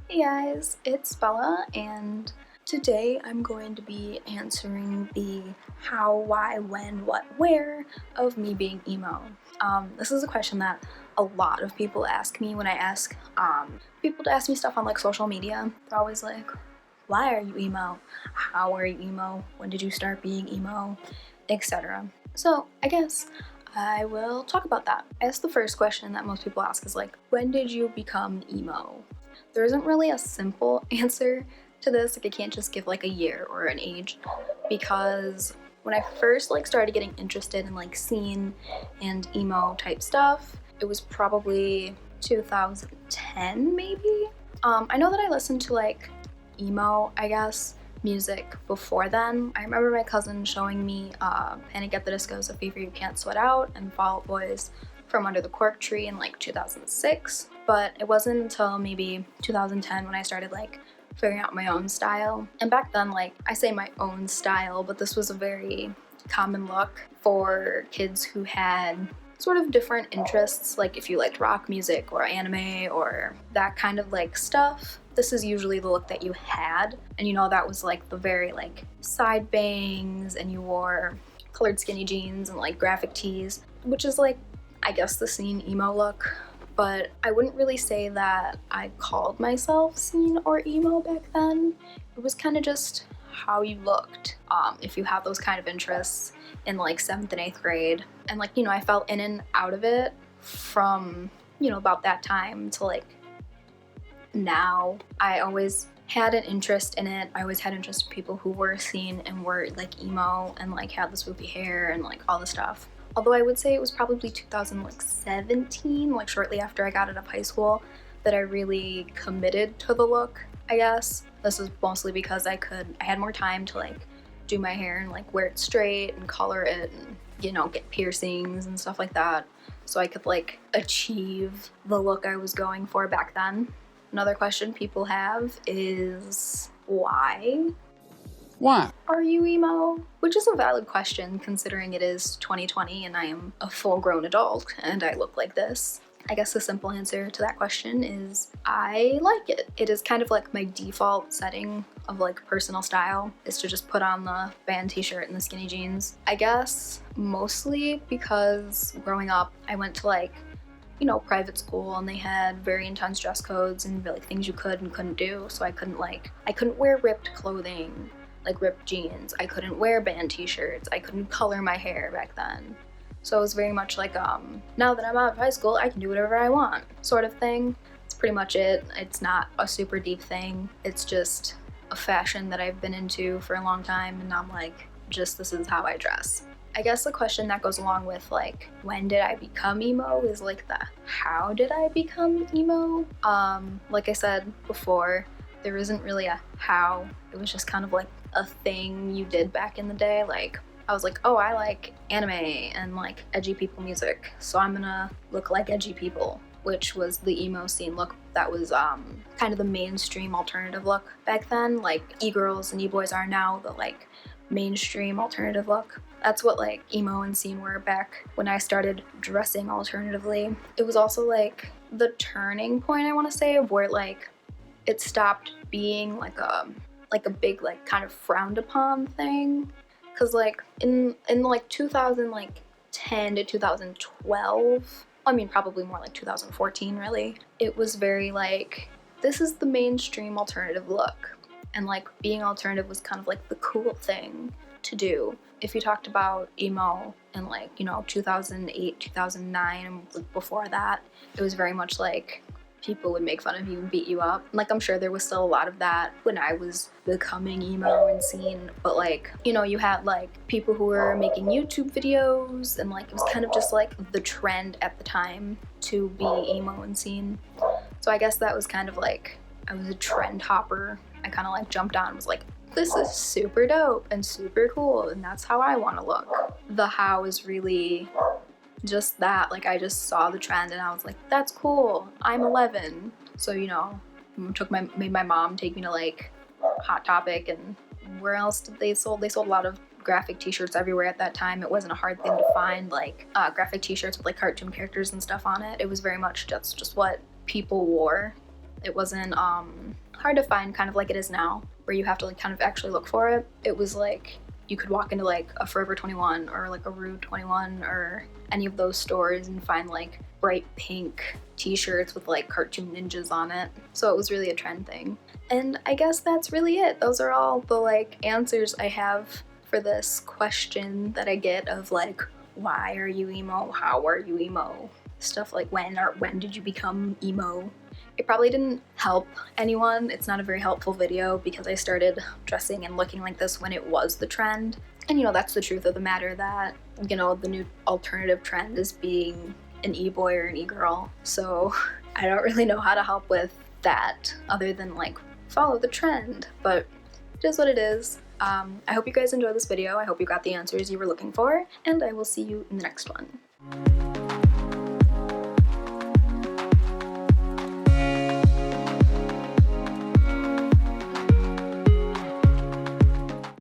Hey guys, it's Bella, and today I'm going to be answering the how, why, when, what, where of me being emo. This is a question that a lot of people ask me when I ask people to ask me stuff on like social media. They're always like, why are you emo? How are you emo? When did you start being emo? Etc. So I guess I will talk about that. I guess the first question that most people ask is like, when did you become emo? There isn't really a simple answer to this. Like I can't just give like a year or an age, because when I first like started getting interested in like scene and emo type stuff, it was probably 2010 maybe. I know that I listened to like emo, I guess, music before then. I remember my cousin showing me Panic at the Disco's A Fever You Can't Sweat Out and Fall Out Boy's From Under the Cork Tree in like 2006, but it wasn't until maybe 2010 when I started like figuring out my own style. And back then, like, I say my own style, but this was a very common look for kids who had sort of different interests, like if you liked rock music or anime or that kind of like stuff. This is usually the look that you had, and you know that was like the very like side bangs, and you wore colored skinny jeans and like graphic tees, which is like I guess the scene emo look. But I wouldn't really say that I called myself scene or emo back then. It was kind of just how you looked, if you had those kind of interests in like 7th and 8th grade. And like, you know, I fell in and out of it from, you know, about that time to like now. I always had an interest in it. I always had interest in people who were scene and were like emo and like had the swoopy hair and like all the stuff. Although I would say it was probably 2017, like shortly after I got out of high school, that I really committed to the look, I guess. This is mostly because I had more time to like do my hair and like wear it straight and color it and, you know, get piercings and stuff like that, so I could like achieve the look I was going for back then. Another question people have is why? Why? Are you emo? Which is a valid question considering it is 2020 and I am a full-grown adult and I look like this. I guess the simple answer to that question is I like it. It is kind of like my default setting of like personal style is to just put on the band t-shirt and the skinny jeans. I guess mostly because growing up I went to like, you know, private school, and they had very intense dress codes and like things you could and couldn't do. So I couldn't wear ripped clothing, like ripped jeans. I couldn't wear band t-shirts. I couldn't color my hair back then. So it was very much like, now that I'm out of high school, I can do whatever I want, sort of thing. It's pretty much it. It's not a super deep thing. It's just a fashion that I've been into for a long time, and I'm like, just this is how I dress. I guess the question that goes along with like, when did I become emo is like the how did I become emo? Like I said before, there isn't really a how. It was just kind of like a thing you did back in the day. Like I was like, oh, I like anime and like edgy people music, so I'm gonna look like edgy people, which was the emo scene look. That was kind of the mainstream alternative look back then. Like e-girls and e-boys are now the like mainstream alternative look. That's what like emo and scene were back when I started dressing alternatively. It was also like the turning point, I want to say, of where like it stopped being like a big like kind of frowned upon thing, because like in like 2010 to 2012, I mean probably more like 2014 really, it was very like, this is the mainstream alternative look, and like being alternative was kind of like the cool thing to do. If you talked about emo in like, you know, 2008, 2009, and before that, it was very much like people would make fun of you and beat you up. Like I'm sure there was still a lot of that when I was becoming emo and scene, but like, you know, you had like people who were making YouTube videos, and like it was kind of just like the trend at the time to be emo and scene. So I guess that was kind of like, I was a trend hopper. I kind of like jumped on and was like, this is super dope and super cool, and that's how I want to look. The how is really just that, like I just saw the trend and I was like, that's cool, I'm 11. So, you know, made my mom take me to like Hot Topic, and where else did they sold a lot of graphic t-shirts everywhere at that time. It wasn't a hard thing to find like graphic t-shirts with like cartoon characters and stuff on it. It was very much just what people wore It wasn't hard to find, kind of like it is now, where you have to like kind of actually look for it. It was like you could walk into like a Forever 21 or like a Rue 21 or any of those stores and find like bright pink t-shirts with like cartoon ninjas on it. So it was really a trend thing. And I guess that's really it. Those are all the like answers I have for this question that I get of like, why are you emo? How are you emo? Stuff like when did you become emo? It probably didn't help anyone. It's not a very helpful video because I started dressing and looking like this when it was the trend. And you know, that's the truth of the matter, that, you know, the new alternative trend is being an e-boy or an e-girl. So I don't really know how to help with that other than like follow the trend, but it is what it is. I hope you guys enjoyed this video. I hope you got the answers you were looking for, and I will see you in the next one.